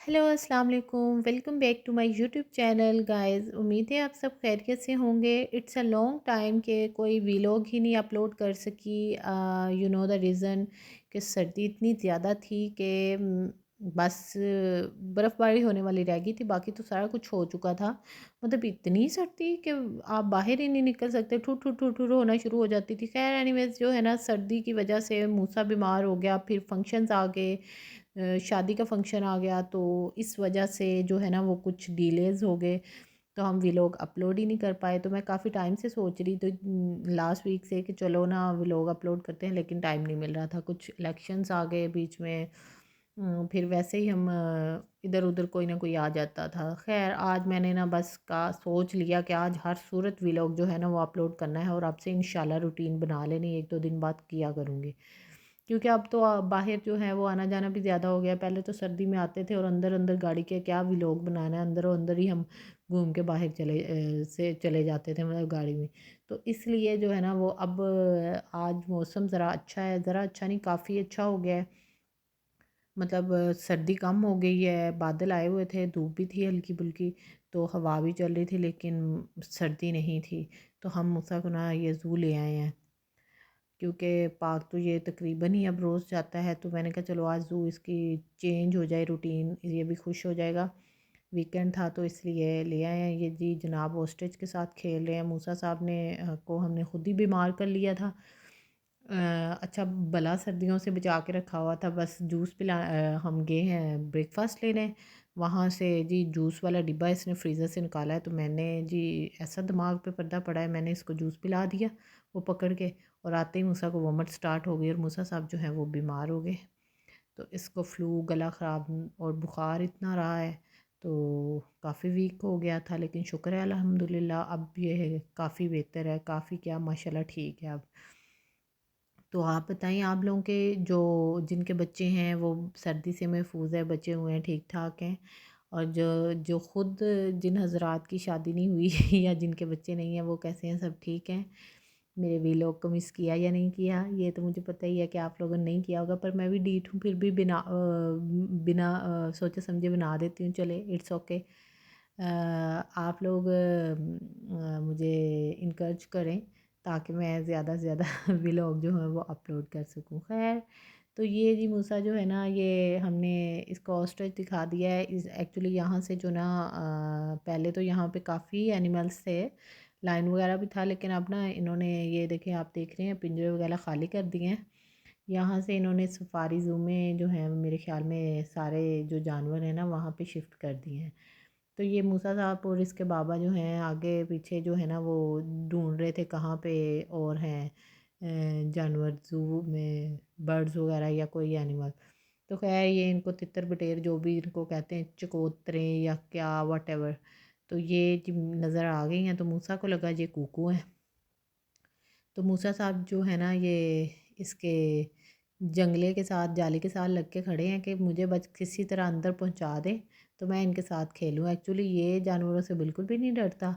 Hello अस्सलाम वालेकुम, welcome back to my YouTube channel guys. उम्मीद है आप सब खैरियत से होंगे। इट्स अ लॉन्ग टाइम के कोई वीलॉग ही नहीं अपलोड कर सकी। यू नो द रीज़न कि सर्दी इतनी ज़्यादा थी कि बस बर्फ़बारी होने वाली रह गई थी, बाकी तो सारा कुछ हो चुका था। मतलब इतनी सर्दी कि आप बाहर ही नहीं निकल सकते, ठुर ठुर ठुर ठुर होना शुरू हो जाती थी। खैर एनीवेज़ जो है ना, सर्दी की वजह से मूसा बीमार हो गया, फिर फंक्शंस आ गए, शादी का फंक्शन आ गया, तो इस वजह से जो है ना वो कुछ डिलेज़ हो गए, तो हम व्लॉग अपलोड ही नहीं कर पाए। तो मैं काफ़ी टाइम से सोच रही तो लास्ट वीक से कि चलो ना व्लॉग अपलोड करते हैं, लेकिन टाइम नहीं मिल रहा था। कुछ इलेक्शंस आ गए बीच में, फिर वैसे ही हम इधर उधर कोई ना कोई आ जाता था। खैर आज मैंने ना बस का सोच लिया कि आज हर सूरत व्लॉग जो है ना वो अपलोड करना है, और आपसे इंशाल्लाह रूटीन बना लेनी, एक दो दिन बाद किया करूँगी। क्योंकि अब तो बाहर जो है वो आना जाना भी ज़्यादा हो गया। पहले तो सर्दी में आते थे और अंदर अंदर गाड़ी के क्या व्लॉग बनाना है, अंदर अंदर ही हम घूम के बाहर से चले जाते थे, मतलब गाड़ी में। तो इसलिए जो है ना वो अब आज मौसम ज़रा अच्छा है, ज़रा अच्छा नहीं काफ़ी अच्छा हो गया है। मतलब सर्दी कम हो गई है, बादल आए हुए थे, धूप भी थी हल्की फुल्की, तो हवा भी चल रही थी, लेकिन सर्दी नहीं थी। तो हम मूसा को ना ये ज़ू ले आए हैं, क्योंकि पार्क तो ये तकरीबन ही अब रोज़ जाता है, तो मैंने कहा चलो आज ज़ू इसकी चेंज हो जाए रूटीन, ये भी खुश हो जाएगा। वीकेंड था तो इसलिए ले आए हैं। ये जी जनाब ऑस्ट्रिच के साथ खेल रहे हैं। मूसा साहब ने को हमने खुद ही बीमार कर लिया था। अच्छा भला सर्दियों से बचा के रखा हुआ था, बस जूस हम गए हैं ब्रेकफास्ट लेने, वहाँ से जी जूस वाला डिब्बा इसने फ्रीज़र से निकाला है, तो मैंने जी ऐसा दिमाग पे पर्दा पड़ा है, मैंने इसको जूस पिला दिया वो पकड़ के, और आते ही मूसा को वॉमिट स्टार्ट हो गई और मूसा साहब जो हैं वो बीमार हो गए। तो इसको फ्लू, गला ख़राब और बुखार इतना रहा है, तो काफ़ी वीक हो गया था, लेकिन शुक्र है अल्हम्दुलिल्लाह अब ये काफ़ी बेहतर है, काफ़ी क्या माशाल्लाह ठीक है अब। तो आप बताइए, आप लोगों के जो जिनके बच्चे हैं वो सर्दी से महफूज है, बचे हुए हैं, ठीक ठाक हैं, और जो जो खुद जिन हजरात की शादी नहीं हुई या जिनके बच्चे नहीं हैं वो कैसे हैं, सब ठीक हैं? मेरे वीलॉग को मिस किया या नहीं किया, ये तो मुझे पता ही है कि आप लोगों ने नहीं किया होगा, पर मैं भी डीठ हूँ, फिर भी बिना सोचे समझे बना देती हूँ, चले इट्स ओके। आप लोग मुझे इनकरेज करें ताकि मैं ज़्यादा से ज़्यादा व्लॉग जो है वो अपलोड कर सकूं। खैर, तो ये जी मूसा जो है ना, ये हमने इसको ऑस्ट्रिच दिखा दिया है। इस एक्चुअली यहाँ से जो ना पहले तो यहाँ पे काफ़ी एनिमल्स थे, लाइन वगैरह भी था, लेकिन अब ना इन्होंने ये देखें, आप देख रहे हैं पिंजरे वगैरह ख़ाली कर दिए हैं। यहाँ से इन्होंने सफारी ज़ू में जो है मेरे ख्याल में सारे जो जानवर हैं ना वहाँ पे शिफ्ट कर दिए हैं। तो ये मूसा साहब और इसके बाबा जो हैं आगे पीछे जो है ना वो ढूंढ रहे थे कहाँ पे और हैं जानवर ज़ू में, बर्ड्स वगैरह या कोई एनिमल। तो खैर ये इनको तितर बटेर जो भी इनको कहते हैं, चकोतरे या क्या वट एवर, तो ये जी नज़र आ गई हैं, तो मूसा को लगा ये कूकू है। तो मूसा साहब जो है ना ये इसके जंगले के साथ, जाली के साथ लग के खड़े हैं कि मुझे बस किसी तरह अंदर पहुंचा दे तो मैं इनके साथ खेलूं। एक्चुअली ये जानवरों से बिल्कुल भी नहीं डरता।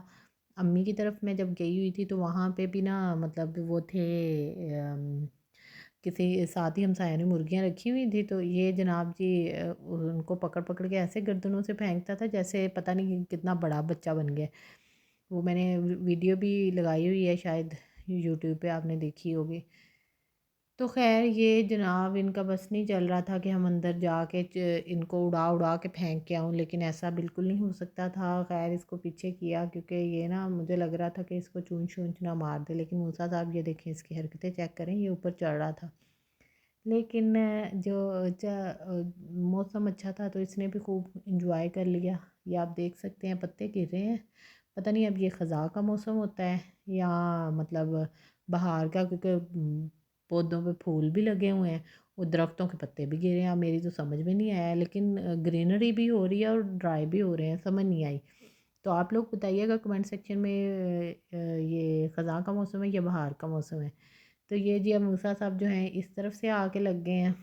अम्मी की तरफ मैं जब गई हुई थी तो वहाँ पे भी ना, मतलब वो थे किसी साथ ही हमसाया ने मुर्गियाँ रखी हुई थी, तो ये जनाब जी उनको पकड़ पकड़ के ऐसे गर्दनों से फेंकता था जैसे पता नहीं कितना बड़ा बच्चा बन गया। वो मैंने वीडियो भी लगाई हुई है, शायद यूट्यूब पे आपने देखी होगी। तो खैर ये जनाब इनका बस नहीं चल रहा था कि हम अंदर जाके इनको उड़ा उड़ा के फेंक के आऊँ, लेकिन ऐसा बिल्कुल नहीं हो सकता था। खैर इसको पीछे किया, क्योंकि ये ना मुझे लग रहा था कि इसको चूंच चूंच ना मार दे, लेकिन मूसा साहब ये देखें इसकी हरकतें चेक करें, ये ऊपर चढ़ रहा था। लेकिन मौसम अच्छा था तो इसने भी खूब इंजॉय कर लिया। ये आप देख सकते हैं पत्ते गिर रहे हैं, पता नहीं अब ये ख़ज़ा का मौसम होता है या मतलब बाहर का, क्योंकि पौधों पे फूल भी लगे हुए हैं और दरख्तों के पत्ते भी गिरे हैं। अब मेरी तो समझ में नहीं आया, लेकिन ग्रीनरी भी हो रही है और ड्राई भी हो रहे हैं, समझ नहीं आई। तो आप लोग बताइएगा कमेंट सेक्शन में ये ख़ज़ा का मौसम है या बहार का मौसम है। तो ये जी अब मूसा साहब जो हैं इस तरफ से आके लग गए हैं।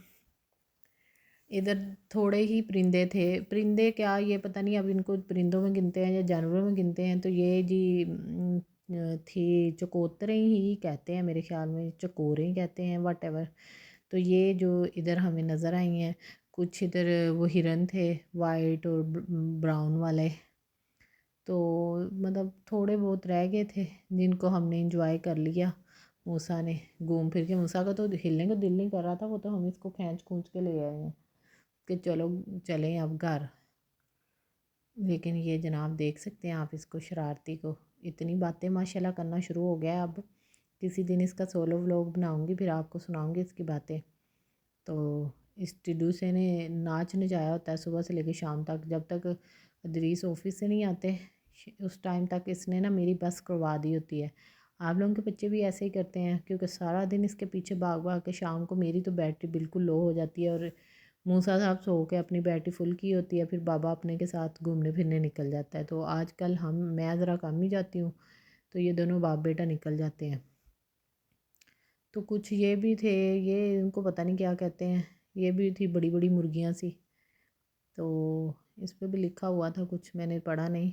इधर थोड़े ही परिंदे थे, परिंदे क्या ये पता नहीं अब इनको परिंदों में गिनते हैं या जानवरों में गिनते हैं। तो ये जी थी चकोतरे ही कहते हैं मेरे ख्याल में, चकोरे ही कहते हैं, वट एवर। तो ये जो इधर हमें नज़र आई हैं کچھ ادھر وہ ہرن تھے وائٹ اور براؤن والے، تو مطلب تھوڑے بہت رہ گئے تھے جن کو ہم نے انجوائے کر لیا۔ موسیٰ نے گھوم پھر کے، موسیٰ کا تو ہلنے کو دل نہیں کر رہا تھا، وہ تو ہم اس کو کھینچ کھونچ کے لے آئے ہیں کہ چلو چلیں اب گھر۔ لیکن یہ جناب دیکھ سکتے ہیں آپ اس کو، شرارتی کو، اتنی باتیں ماشاءاللہ کرنا شروع ہو گیا ہے۔ اب کسی دن اس کا سولو ولاگ بناؤں گی، پھر آپ کو سناؤں گی اس کی باتیں۔ تو اس ٹڈو سے نے ناچ نچایا ہوتا ہے صبح سے لے کے شام تک، جب تک ادریس آفس سے نہیں آتے اس ٹائم تک اس نے نا میری بس کروا دی ہوتی ہے۔ آپ لوگوں کے بچے بھی ایسے ہی کرتے ہیں، کیونکہ سارا دن اس کے پیچھے بھاگ بھاگ کے شام کو میری تو بیٹری بالکل لو ہو جاتی ہے، اور موسیٰ صاحب سو کے اپنی بیٹری فل کی ہوتی ہے، پھر بابا اپنے کے ساتھ گھومنے پھرنے نکل جاتا ہے۔ تو آج کل میں ذرا کم ہی جاتی ہوں، تو یہ دونوں باپ بیٹا نکل جاتے ہیں۔ تو کچھ یہ بھی تھے، یہ ان کو پتہ نہیں کیا کہتے ہیں، یہ بھی تھی بڑی بڑی مرغیاں سی، تو اس پہ بھی لکھا ہوا تھا کچھ، میں نے پڑھا نہیں۔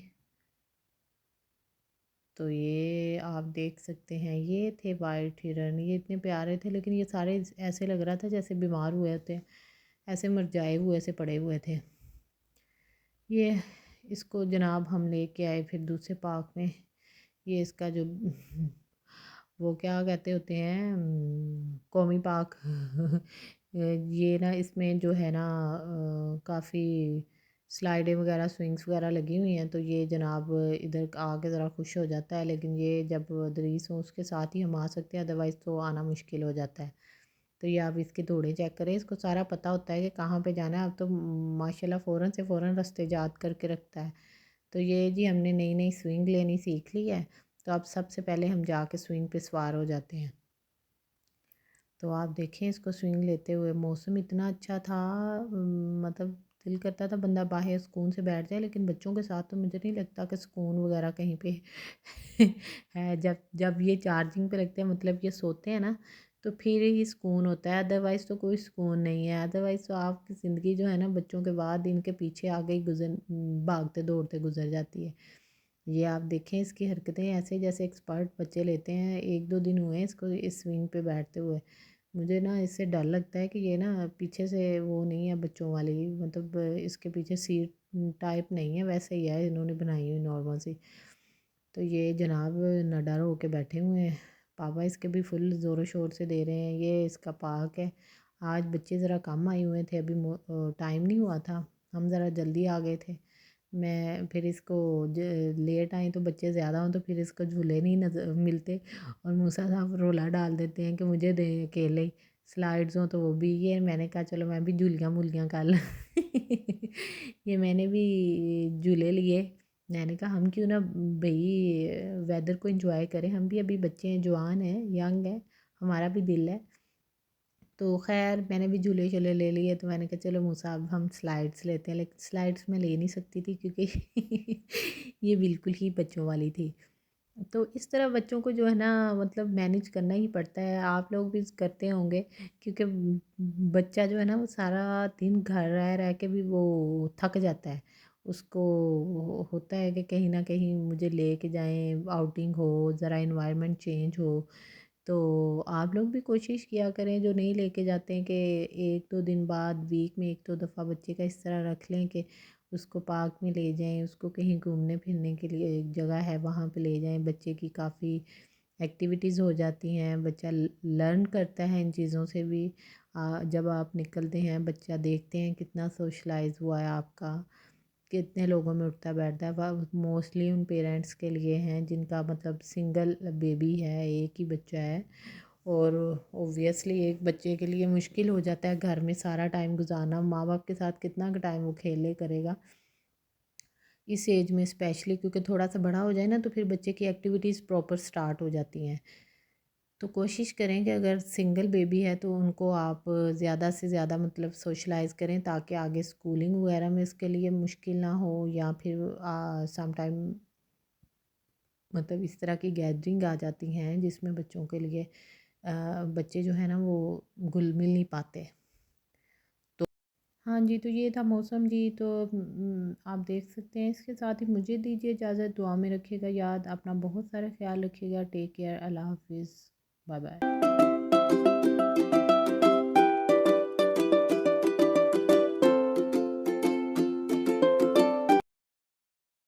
تو یہ آپ دیکھ سکتے ہیں، یہ تھے وائٹ ہرن، یہ اتنے پیارے تھے، لیکن یہ سارے ایسے لگ رہا تھا جیسے بیمار ہوئے ہوتے ہیں، ایسے مرجائے ہوئے سے پڑے ہوئے تھے۔ یہ اس کو جناب ہم لے کے آئے پھر دوسرے پارک میں، یہ اس کا جو وہ کیا کہتے ہوتے ہیں، قومی پارک یہ نا اس میں جو ہے نا کافی سلائڈیں وغیرہ سوئنگس وغیرہ لگی ہوئی ہیں، تو یہ جناب ادھر آ کے ذرا خوش ہو جاتا ہے، لیکن یہ جب دریس ہو اس کے ساتھ ہی ہم آ سکتے ہیں، ادروائز تو آنا مشکل ہو جاتا ہے۔ تو یہ آپ اس کے دوڑے چیک کریں، اس کو سارا پتہ ہوتا ہے کہ کہاں پہ جانا ہے، اب تو ماشاءاللہ فوراً سے فوراً رستے یاد کر کے رکھتا ہے۔ تو یہ جی ہم نے نئی نئی سوئنگ لینی سیکھ لی ہے، تو اب سب سے پہلے ہم جا کے سوئنگ پہ سوار ہو جاتے ہیں۔ تو آپ دیکھیں اس کو سوئنگ لیتے ہوئے، موسم اتنا اچھا تھا، مطلب دل کرتا تھا بندہ باہر سکون سے بیٹھ جائے، لیکن بچوں کے ساتھ تو مجھے نہیں لگتا کہ سکون وغیرہ کہیں پہ ہے۔ جب یہ چارجنگ پہ رکھتے ہیں، مطلب یہ سوتے ہیں نا، تو پھر ہی سکون ہوتا ہے، ادروائز تو کوئی سکون نہیں ہے۔ ادروائز تو آپ کی زندگی جو ہے نا بچوں کے بعد ان کے پیچھے آگے ہی بھاگتے دوڑتے گزر جاتی ہے۔ یہ آپ دیکھیں اس کی حرکتیں ایسے جیسے ایکسپرٹ بچے لیتے ہیں، ایک دو دن ہوئے ہیں اس کو اس سوئنگ پہ بیٹھتے ہوئے، مجھے نا اس سے ڈر لگتا ہے کہ یہ نا پیچھے سے وہ نہیں ہے بچوں والی، مطلب اس کے پیچھے سیٹ ٹائپ نہیں ہے، ویسے ہی ہے انہوں نے بنائی ہوئی نارمل سی۔ تو یہ جناب نڈر ہو کے بیٹھے ہوئے ہیں، پاپا اس کے بھی فل زور و شور سے دے رہے ہیں۔ یہ اس کا پارک ہے، آج بچے ذرا کم آئے ہوئے تھے، ابھی ٹائم نہیں ہوا تھا، ہم ذرا جلدی آ گئے تھے۔ میں پھر اس کو لیٹ آئیں تو بچے زیادہ ہوں تو پھر اس کو جھولے نہیں نظر ملتے، اور موسیٰ صاحب رولا ڈال دیتے ہیں کہ مجھے دیں اکیلے ہی، سلائڈز ہوں تو وہ بھی، یہ میں نے کہا چلو میں بھی جھولیاں مولیاں کر لوں یہ میں نے بھی جھولے لیے، میں نے کہا ہم کیوں نہ بھئی ویدر کو انجوائے کریں، ہم بھی ابھی بچے ہیں، جوان ہیں، ینگ ہیں، ہمارا بھی دل ہے۔ تو خیر میں نے بھی جھولے شلے لے لیے، تو میں نے کہا چلو موسیٰ اب ہم سلائڈس لیتے ہیں، لیکن سلائڈس میں لے نہیں سکتی تھی کیونکہ یہ بالکل ہی بچوں والی تھی۔ تو اس طرح بچوں کو جو ہے نا مطلب مینیج کرنا ہی پڑتا ہے، آپ لوگ بھی کرتے ہوں گے، کیونکہ بچہ جو ہے نا وہ سارا دن گھر رہ رہ کے بھی وہ تھک جاتا ہے، اس کو ہوتا ہے کہ کہیں نہ کہیں مجھے لے کے جائیں، آؤٹنگ ہو، ذرا انوائرمنٹ چینج ہو۔ تو آپ لوگ بھی کوشش کیا کریں، جو نہیں لے کے جاتے ہیں، کہ ایک دو دن بعد ویک میں ایک دو دفعہ بچے کا اس طرح رکھ لیں کہ اس کو پارک میں لے جائیں، اس کو کہیں گھومنے پھرنے کے لیے ایک جگہ ہے وہاں پہ لے جائیں، بچے کی کافی ایکٹیویٹیز ہو جاتی ہیں، بچہ لرن کرتا ہے ان چیزوں سے بھی۔ جب آپ نکلتے ہیں بچہ دیکھتے ہیں کتنا سوشلائز ہوا ہے آپ کا، کتنے لوگوں میں اٹھتا بیٹھتا ہے، وہ موسٹلی ان پیرنٹس کے لیے ہیں جن کا مطلب سنگل بیبی ہے، ایک ہی بچہ ہے، اور اوبویسلی ایک بچے کے لیے مشکل ہو جاتا ہے گھر میں سارا ٹائم گزارنا، ماں باپ کے ساتھ کتنا ٹائم وہ کھیلے کرے گا اس ایج میں اسپیشلی، کیونکہ تھوڑا سا بڑا ہو جائے نا تو پھر بچے کی ایکٹیویٹیز پراپر سٹارٹ ہو جاتی ہیں۔ تو کوشش کریں کہ اگر سنگل بیبی ہے تو ان کو آپ زیادہ سے زیادہ مطلب سوشلائز کریں، تاکہ آگے اسکولنگ وغیرہ میں اس کے لیے مشکل نہ ہو، یا پھر سم ٹائم مطلب اس طرح کی گیدرنگ آ جاتی ہیں جس میں بچوں کے لیے بچے جو ہیں نا وہ گل مل نہیں پاتے۔ تو ہاں جی، تو یہ تھا موسم جی، تو آپ دیکھ سکتے ہیں، اس کے ساتھ ہی مجھے دیجیے اجازت، دعا میں رکھیے گا یاد، اپنا بہت سارا خیال رکھیے گا، ٹیک کیئر، اللہ حافظ، بائے بائے۔